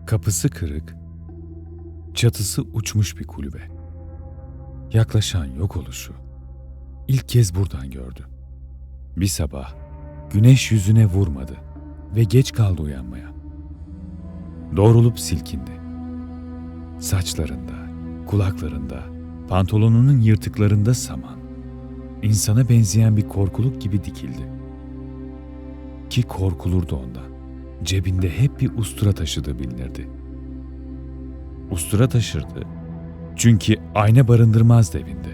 Kapısı kırık, çatısı uçmuş bir kulübe. Yaklaşan yok oluşu ilk kez buradan gördü. Bir sabah güneş yüzüne vurmadı ve geç kaldı uyanmaya. Doğrulup silkindi. Saçlarında, kulaklarında, pantolonunun yırtıklarında saman, insana benzeyen bir korkuluk gibi dikildi. Ki korkulurdu ondan. Cebinde hep bir ustura taşıdığı bilinirdi. Ustura taşırdı çünkü ayna barındırmazdı evinde.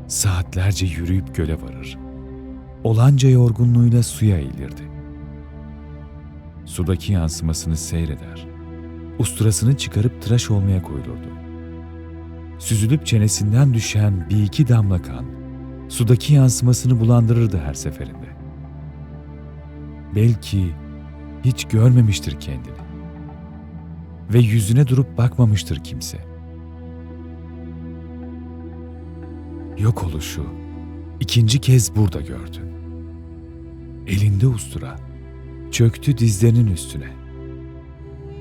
Saatlerce yürüyüp göle varır. Olanca yorgunluğuyla suya eğilirdi. Sudaki yansımasını seyreder. Usturasını çıkarıp tıraş olmaya koyulurdu. Süzülüp çenesinden düşen bir iki damla kan, sudaki yansımasını bulandırırdı her seferinde. Belki hiç görmemiştir kendini ve yüzüne durup bakmamıştır kimse. Yok oluşu ikinci kez burada gördü. Elinde ustura, çöktü dizlerinin üstüne.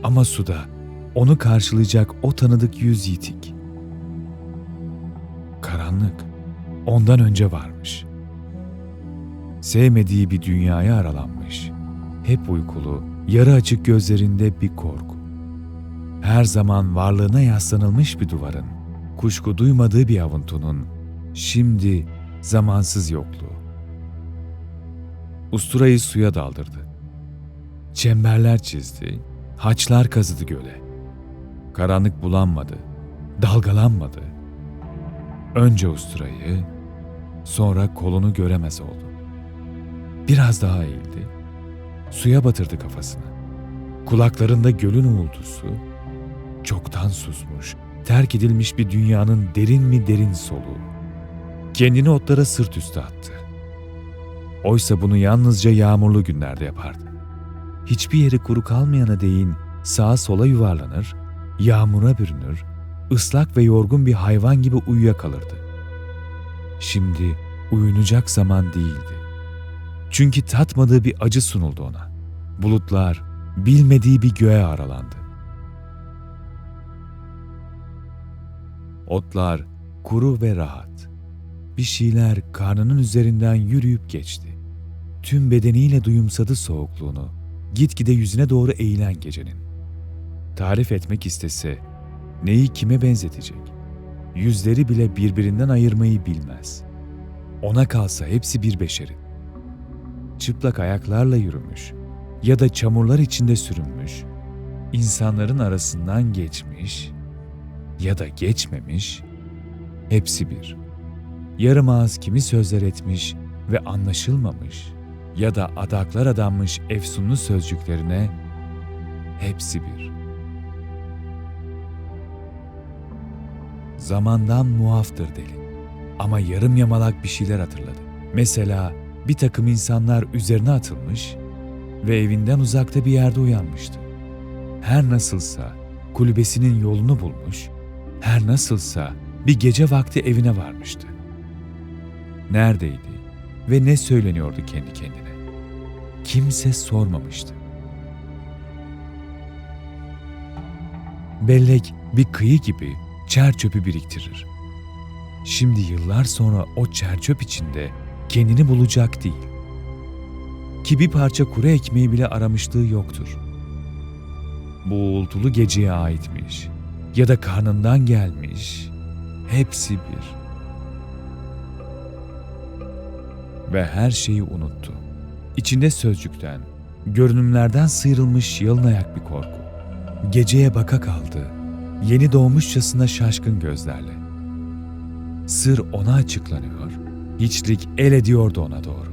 Ama suda onu karşılayacak o tanıdık yüz yitik. Karanlık ondan önce varmış. Sevmediği bir dünyaya aralanmış. Hep uykulu, yarı açık gözlerinde bir korku. Her zaman varlığına yaslanılmış bir duvarın, kuşku duymadığı bir avuntunun, şimdi zamansız yokluğu. Usturayı suya daldırdı. Çemberler çizdi, haçlar kazıdı göle. Karanlık bulanmadı, dalgalanmadı. Önce usturayı, sonra kolunu göremez oldu. Biraz daha eğildi, suya batırdı kafasını. Kulaklarında gölün uğultusu, çoktan susmuş, terk edilmiş bir dünyanın derin mi derin soluğu. Kendini otlara sırt üstü attı. Oysa bunu yalnızca yağmurlu günlerde yapardı. Hiçbir yeri kuru kalmayana değin sağa sola yuvarlanır, yağmura bürünür, ıslak ve yorgun bir hayvan gibi uyuyakalırdı. Şimdi uyunacak zaman değildi. Çünkü tatmadığı bir acı sunuldu ona. Bulutlar bilmediği bir göğe aralandı. Otlar kuru ve rahat. Bir şeyler karnının üzerinden yürüyüp geçti. Tüm bedeniyle duyumsadı soğukluğunu, gitgide yüzüne doğru eğilen gecenin. Tarif etmek istese neyi kime benzetecek? Yüzleri bile birbirinden ayırmayı bilmez. Ona kalsa hepsi bir beşerin. Çıplak ayaklarla yürümüş ya da çamurlar içinde sürünmüş, insanların arasından geçmiş ya da geçmemiş, hepsi bir. Yarım ağız kimi sözler etmiş ve anlaşılmamış ya da adaklar adanmış efsunlu sözcüklerine, hepsi bir. Zamandan muaftır deli ama yarım yamalak bir şeyler hatırladı. Mesela bir takım insanlar üzerine atılmış ve evinden uzakta bir yerde uyanmıştı. Her nasılsa kulübesinin yolunu bulmuş, her nasılsa bir gece vakti evine varmıştı. Neredeydi ve ne söyleniyordu kendi kendine? Kimse sormamıştı. Bellek bir kıyı gibi çer çöpü biriktirir. Şimdi yıllar sonra o çer çöp içinde kendini bulacak değil. Ki bir parça kuru ekmeği bile aramışlığı yoktur. Bu uğultulu geceye aitmiş ya da karnından gelmiş, hepsi bir. Ve her şeyi unuttu. İçinde sözcükten, görünümlerden sıyrılmış yalın ayak bir korku. Geceye baka kaldı, yeni doğmuşçasına şaşkın gözlerle. Sır ona açıklanıyor, hiçlik el ediyordu ona doğru.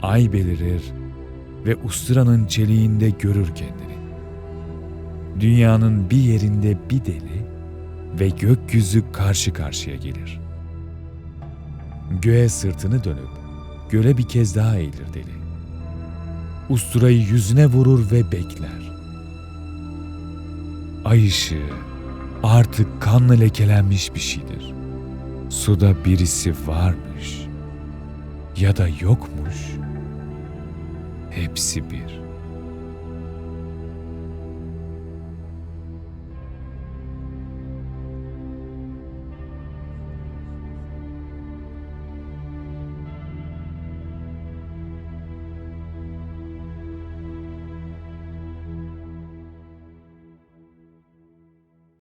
Ay belirir ve usturanın çeliğinde görür kendini. Dünyanın bir yerinde bir deli ve gökyüzü karşı karşıya gelir. Göğe sırtını dönüp göle bir kez daha eğilir deli. Usturayı yüzüne vurur ve bekler. Ay ışığı artık kanla lekelenmiş bir şeydir. Suda birisi varmış ya da yokmuş, hepsi bir.